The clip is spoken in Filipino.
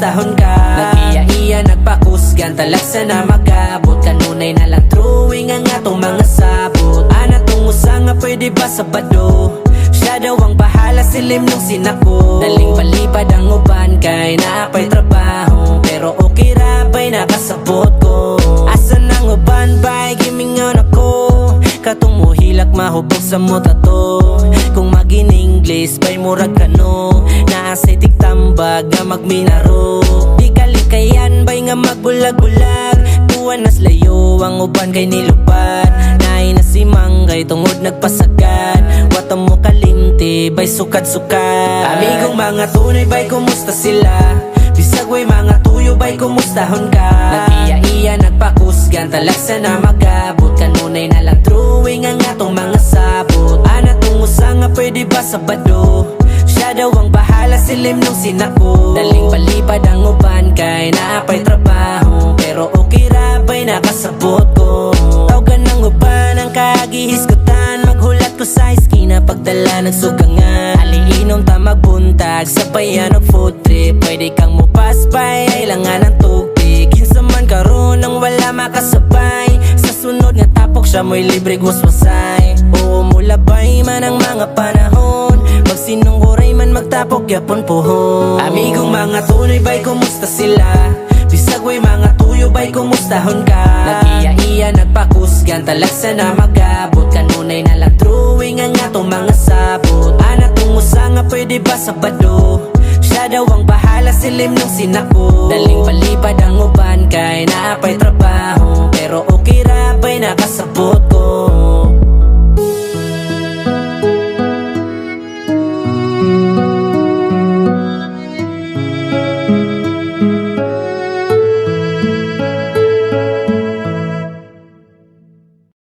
kumustahon ka? Nag-iya-iya, nagpakusgan, talagsa na magabot. Kanunay na lang drawing ang atong mga sabot. Ana tong usa nga pwede ba Sabado? Siya daw ang bahala, silim nung sinako. Daling palipad ang uban kay naapay trabaho. Pero okay ra ba'y nakasabot ko? Asan ang uban ba'y gimingon ako? Katong muhilak mahubog sa mota to. Kung mag-in-English ba'y murag kano. Naasay tigtambag nga magminaro. Di kalikayan ba'y nga magbulag-bulag. Tuwan nas layo ang uban kay nilubad. Naay na si Manggay tungod nagpasagad. Wata mo kalimti ba'y sukad-sukad. Amigong mga tunay ba'y kumusta sila? Bisag way mga tuyo ba'y kumustahon ka? Nag-iya-iya, nagpakusgan, talagsa na magabot. Kanunay na lang drawing ang atong mga sabot. Ana tong usa nga pwede ba Sabado? Siya daw ang bahala, silim nung sinako. Daling palipad ang uban kay naapay trabaho. Pero okay ra ba'y nakasabot ko? Tawgan ng uban ang kagihisgutan. Maghulat ko sa eskina pagdala nagsugangan. Aliinom ta magbuntag, sabayan og food trip. Pwede kang mupaspay, kailangan ng tubig. Kinsa man karon nang wala makasabay. Sa sunod nga tapok siya mo'y libre guswasay. Oo mulabay man ang mga panahon. Magsinungguray man magtapok yapon pohon. Amigong mga tunay ba'y kumusta sila? Bisag way mga tuyo ba'y kumustahon ka? Nag-iya-iya, nagpakusgan, talagsa na magabot. Kanunay na lang drawing ang atong mga sabot. Ana tong usa nga pwede ba Sabado? Siya daw ang bahala, silim nung sinako. Daling palipad